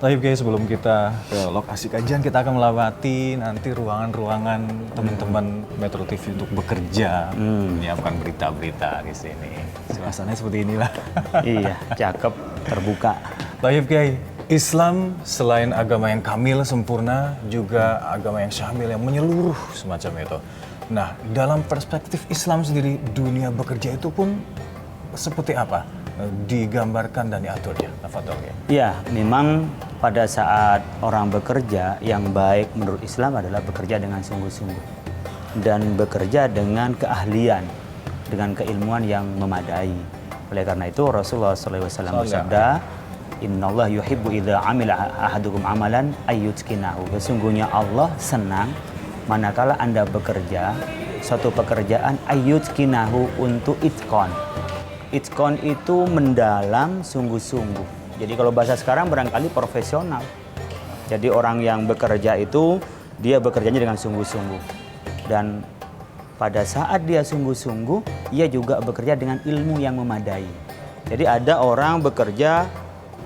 Tapi guys, sebelum kita ke lokasi kajian, kita akan melewati nanti ruangan-ruangan teman-teman Metro TV untuk bekerja, menyiapkan berita-berita di sini. Suasananya seperti inilah. Iya, cakep, terbuka. Baik guys, Islam selain agama yang kamil, sempurna, juga agama yang syamil, yang menyeluruh semacam itu. Nah, dalam perspektif Islam sendiri, dunia bekerja itu pun seperti apa digambarkan dan diaturnya? Tafadhol ya. Ya, memang pada saat orang bekerja, yang baik menurut Islam adalah bekerja dengan sungguh-sungguh dan bekerja dengan keahlian, dengan keilmuan yang memadai. Oleh karena itu Rasulullah SAW bersabda, Innallaha yuhibbu idza amila ahadukum amalan ayyutqinahu. Sesungguhnya Allah senang manakala Anda bekerja suatu pekerjaan ayyutqinahu, untuk itqon. Itqon itu mendalam, sungguh-sungguh. Jadi kalau bahasa sekarang barangkali profesional. Jadi orang yang bekerja itu dia bekerjanya dengan sungguh-sungguh. Dan pada saat dia sungguh-sungguh, ia juga bekerja dengan ilmu yang memadai. Jadi ada orang bekerja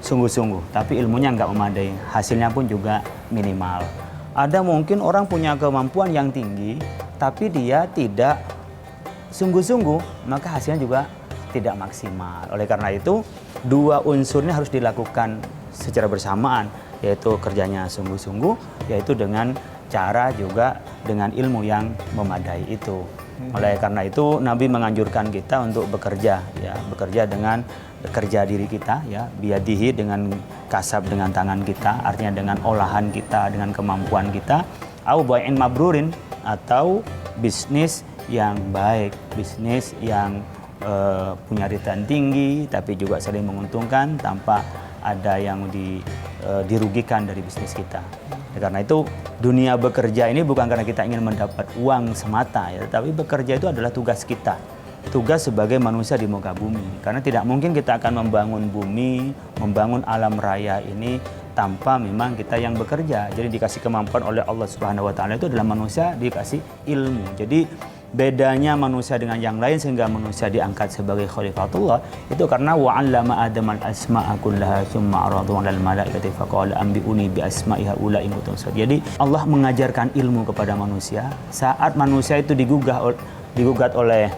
sungguh-sungguh, tapi ilmunya nggak memadai, hasilnya pun juga minimal. Ada mungkin orang punya kemampuan yang tinggi, tapi dia tidak sungguh-sungguh, maka hasilnya juga tidak maksimal. Oleh karena itu, dua unsurnya harus dilakukan secara bersamaan, yaitu kerjanya sungguh-sungguh, yaitu dengan cara juga dengan ilmu yang memadai itu. Oleh karena itu, Nabi menganjurkan kita untuk bekerja, ya, bekerja dengan kerja diri kita, ya, biyadihi, dengan kasab, dengan tangan kita, artinya dengan olahan kita, dengan kemampuan kita, au bai'in mabrurin, atau bisnis yang baik, bisnis yang punya return tinggi, tapi juga saling menguntungkan tanpa ada yang dirugikan dari bisnis kita. Karena itu dunia bekerja ini bukan karena kita ingin mendapat uang semata, ya, tapi bekerja itu adalah tugas kita, tugas sebagai manusia di muka bumi. Karena tidak mungkin kita akan membangun bumi, membangun alam raya ini tanpa memang kita yang bekerja. Jadi dikasih kemampuan oleh Allah Subhanahu wa taala itu adalah manusia dikasih ilmu. Jadi bedanya manusia dengan yang lain sehingga manusia diangkat sebagai khalifatullah itu karena wa'allama Adam al-asma'a kullaha tsumma 'aradahu 'alal malaikati faqala anbi'uni bi asma'i haula'i in kuntum shadiqin. Jadi Allah mengajarkan ilmu kepada manusia saat manusia itu digugat oleh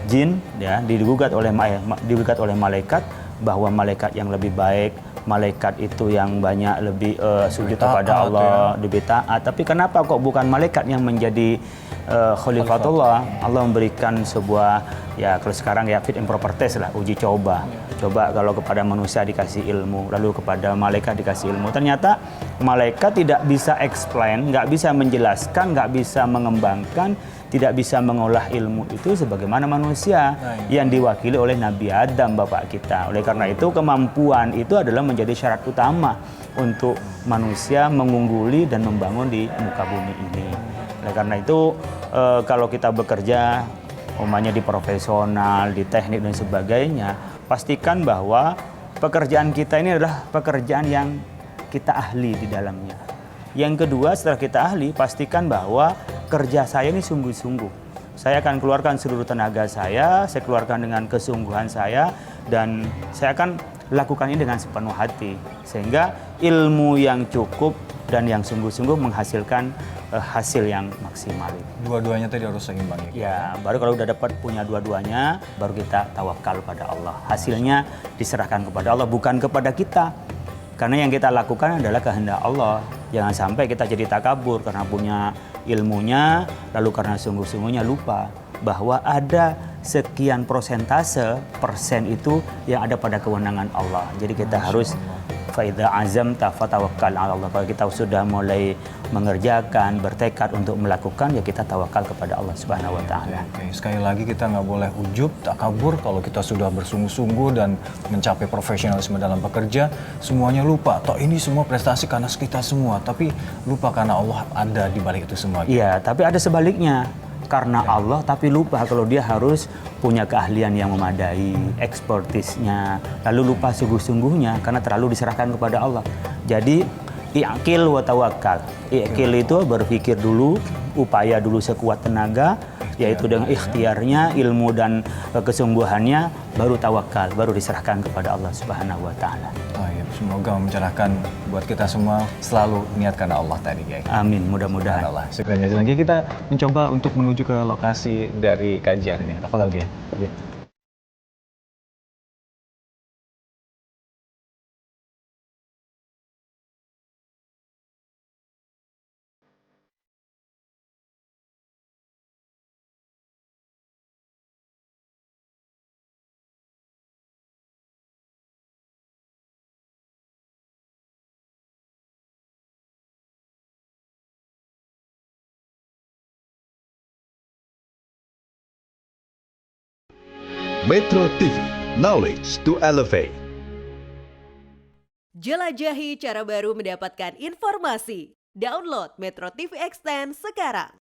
jin, ya, digugat oleh malaikat, bahwa malaikat yang lebih baik, malaikat itu yang banyak lebih sujud kepada Allah, lebih taat. Tapi kenapa kok bukan malaikat yang menjadi khalifatullah? Allah memberikan sebuah, ya kalau sekarang ya fit and proper test lah, uji coba. Coba kalau kepada manusia dikasih ilmu, lalu kepada malaikat dikasih ilmu. Ternyata malaikat tidak bisa explain, nggak bisa menjelaskan, nggak bisa mengembangkan, tidak bisa mengolah ilmu itu sebagaimana manusia yang diwakili oleh Nabi Adam, bapak kita. Oleh karena itu kemampuan itu adalah menjadi syarat utama untuk manusia mengungguli dan membangun di muka bumi ini. Oleh karena itu kalau kita bekerja umpamanya di profesional, di teknik dan sebagainya, pastikan bahwa pekerjaan kita ini adalah pekerjaan yang kita ahli di dalamnya. Yang kedua, setelah kita ahli, pastikan bahwa kerja saya ini sungguh-sungguh. Saya akan keluarkan seluruh tenaga saya keluarkan dengan kesungguhan saya, dan saya akan lakukan ini dengan sepenuh hati. Sehingga ilmu yang cukup dan yang sungguh-sungguh menghasilkan hasil yang maksimal. Dua-duanya tadi harus seimbang ya. Baru kalau udah dapat punya dua-duanya, baru kita tawakal pada Allah. Hasilnya diserahkan kepada Allah, bukan kepada kita. Karena yang kita lakukan adalah kehendak Allah. Jangan sampai kita jadi takabur karena punya ilmunya, lalu karena sungguh-sungguhnya lupa bahwa ada sekian persen itu yang ada pada kewenangan Allah. Jadi kita harus faidza azamta fatawakkal 'ala Allah. Kalau kita sudah mulai mengerjakan, bertekad untuk melakukan, ya kita tawakal kepada Allah Subhanahu wa taala. Sekali lagi kita nggak boleh ujub, takabur. Kalau kita sudah bersungguh-sungguh dan mencapai profesionalisme dalam bekerja, semuanya lupa. Toh ini semua prestasi karena kita semua, tapi lupa karena Allah ada di balik itu semua. Iya, tapi ada sebaliknya. Karena Allah tapi lupa kalau dia harus punya keahlian yang memadai, ekspertisnya, lalu lupa sungguh-sungguhnya karena terlalu diserahkan kepada Allah. Jadi i'qil wa tawakkal. I'qil itu berpikir dulu, upaya dulu sekuat tenaga, yaitu dengan ikhtiarnya, ilmu dan kesungguhannya, baru tawakal, baru diserahkan kepada Allah Subhanahu wa taala. Oh, ya. Semoga mencerahkan buat kita semua, selalu niat karena Allah tadi, Kiai. Amin, mudah-mudahan. Allah. Syukran jazakallah. Kiai, kita mencoba untuk menuju ke lokasi dari kajian ini. Apa lagi ya? Oke. Metro TV, knowledge to elevate. Jelajahi cara baru mendapatkan informasi. Download Metro TV Extend sekarang.